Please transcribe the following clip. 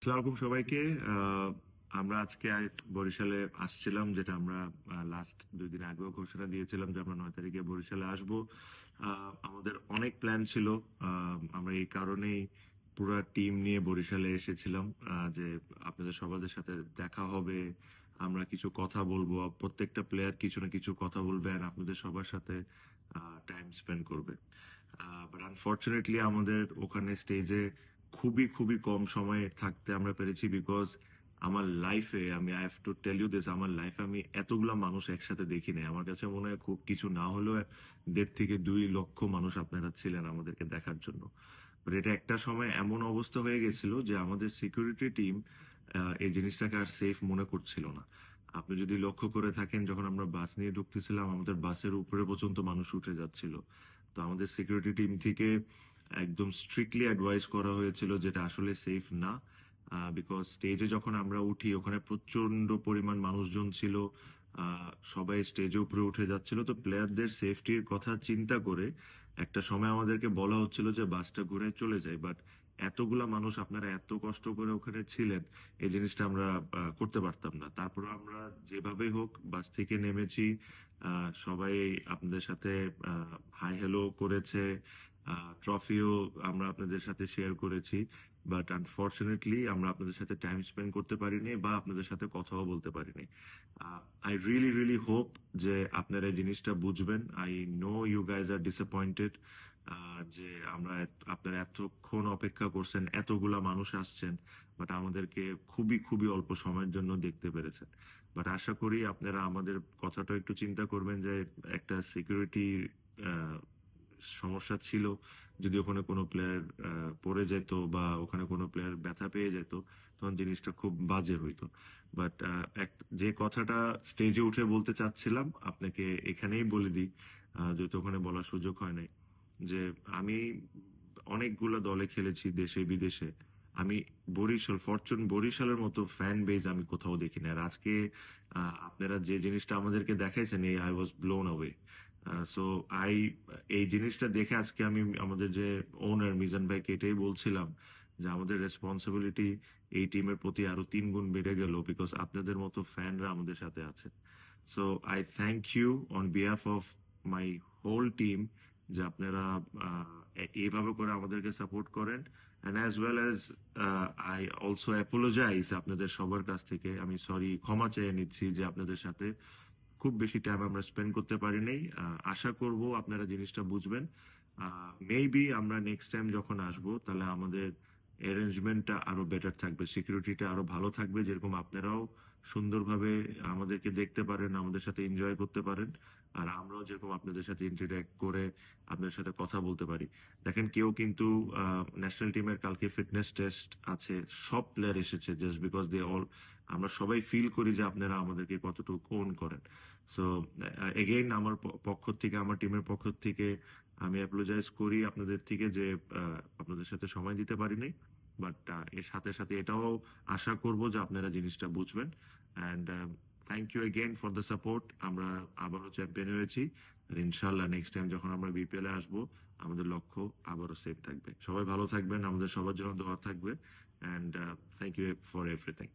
আসসালামু আলাইকুম সবাইকে। আহ, আমরা আজকে বরিশালে আসছিলাম, যেটা আমরা লাস্ট 2 দিন আগেও ঘোষণা দিয়েছিলাম যে আমরা 9 তারিখে বরিশালে আসব। আমাদের অনেক প্ল্যান ছিল। আমরা এই কারণেই পুরো টিম নিয়ে বরিশালে এসেছিলাম, যে আপনাদের সবার সাথে দেখা হবে, আমরা কিছু কথা বলবো, প্রত্যেকটা প্লেয়ার কিছু না কিছু কথা বলবে আর আপনাদের সবার সাথে টাইম স্পেন্ড করবে। বাট আনফর্চুনেটলি আমাদের ওখানে স্টেজে খুবই খুবই কম সময়ে থাকতে আমরা পেরেছি, বিকজ আমার লাইফে আমি I have to tell you this, আমার লাইফে আমি এতগুলা মানুষ একসাথে দেখি নাই। আমার কাছে মনে হয় খুব কিছু না হলেও 1.5 থেকে 2 লক্ষ মানুষ আপনারা ছিলেন আমাদেরকে দেখার জন্য। বাট এটা একটা সময় এমন অবস্থা হয়ে গেছিল যে আমাদের সিকিউরিটি টিম এই জিনিসটাকে আর সেফ মনে করছিল না। আপনি যদি লক্ষ্য করে থাকেন, যখন আমরা বাস নিয়ে ঢুকতেছিলাম আমাদের বাসের উপরে পর্যন্ত মানুষ উঠে যাচ্ছিল। তো আমাদের সিকিউরিটি টিম থেকে একদম স্ট্রিক্টলি অ্যাডভাইস করা হয়েছিল যেটা আসলে সেফ না। বিকজ স্টেজে যখন আমরা উঠি ওখানে প্রচন্ড পরিমাণ মানুষজন ছিল। সবাই স্টেজে উপরে উঠে যাচ্ছিল, তো প্লেয়ারদের সেফটির কথা চিন্তা করে একটা সময় আমাদেরকে বলা হচ্ছিল যে বাসটা ঘুরে চলে যায়। বাট এতগুলা মানুষ আপনারা এত কষ্ট করে ওখানে ছিলেন, এই জিনিসটা আমরা করতে পারতাম না। তারপর আমরা যেভাবে হোক বাস থেকে নেমেছি। সবাই আপনাদের সাথে হাই হ্যালো করেছে, ট্রফিও আমরা আপনাদের সাথে শেয়ার করেছি। বাট আনফর্চুনেটলি আমরা আপনাদের সাথে টাইম স্পেন্ড করতে পারিনি বা আপনাদের সাথে কথাও বলতে পারিনি। আই রিয়েলি রিয়েলি হোপ যে আপনারা এই জিনিসটা বুঝবেন। I know you guys are disappointed যে আপনারা এতক্ষণ অপেক্ষা করছেন, এতগুলা মানুষ আসছেন, বাট আমাদেরকে খুবই খুবই অল্প সময়ের জন্য দেখতে পেরেছেন। বাট আশা করি আপনারা আমাদের কথাটা একটু চিন্তা করবেন যে একটা সিকিউরিটি সমস্যা ছিল। যদি ওখানে কোনো প্লেয়ার পড়ে যেত বা ওখানে কোনো প্লেয়ার ব্যথা পেয়ে যেত, তখন জিনিসটা খুব বাজে হইতো। বাট যে কথাটা স্টেজে উঠে বলতে চাচ্ছিলাম আপনাকে এখানেই বলে দিই, যেহেতু ওখানে বলার সুযোগ হয় নাই, যে আমি অনেকগুলা দলে খেলেছি দেশে বিদেশে। আমি ফরচুন বরিশালের মতো ফ্যান বেজ আমি কোথাও দেখি না। আর আজকে আপনারা যে জিনিসটা আমাদেরকে দেখাইছেন, এই I was blown away. So I এই জিনিসটা দেখে আজকে আমি আমাদের যে ওনার মিজান ভাইকে এটাই বলছিলাম যে আমাদের রেসপন্সিবিলিটি এই টিমের প্রতি আরো 3 গুণ বেড়ে গেল, বিকজ আপনাদের মতো ফ্যানরা আমাদের সাথে আছে। So I thank you on behalf of my whole team, যে আপনারা এইভাবে করে আমাদেরকে সাপোর্ট করেন। And as well as I also apologise আপনাদের সবার কাছ থেকে। আমি সরি, ক্ষমা চেয়ে নিচ্ছি যে আপনাদের সাথে খুব বেশি টাইম আমরা স্পেন্ড করতে পারিনি। আশা করব আপনারা জিনিসটা বুঝবেন। মেবি আমরা নেক্সট টাইম যখন আসবো তাহলে আমাদের অ্যারেঞ্জমেন্টটা আরো বেটার থাকবে, সিকিউরিটিটা আরো ভালো থাকবে, যেরকম আপনারাও সুন্দরভাবে আমাদেরকে দেখতে পারেন, আমাদের সাথে এনজয় করতে পারেন, আর আমরাও যেরকম আপনাদের সাথে ইন্টারঅ্যাক্ট করে আপনাদের সাথে কথা বলতে পারি। দেখেন, কেউ কিন্তু ন্যাশনাল টিমের কালকে ফিটনেস টেস্ট আছে, সব প্লেয়ার এসেছে জাস্ট বিকজ দে অল, আমরা সবাই ফিল করি যে আপনারা আমাদেরকে কতটুকু ওন করেন। সো এগেইন আমার পক্ষ থেকে, আমার টিমের পক্ষ থেকে আমি অ্যাপোলোজাইজ করি আপনাদের থেকে যে আপনাদের সাথে সময় দিতে পারিনি। বাট এর সাথে সাথে এটাও আশা করব যে আপনারা জিনিসটা বুঝবেন। And thank you again for the support. আমরা আবারও চ্যাম্পিয়ন হয়েছি, আর ইনশাল্লাহ নেক্সট টাইম যখন আমরা বিপিএল এ আসবো আমাদের লক্ষ্য আবারও সেফ থাকবে। সবাই ভালো থাকবেন, আমাদের সবার জন্য দোয়া থাকবে। And thank you for everything.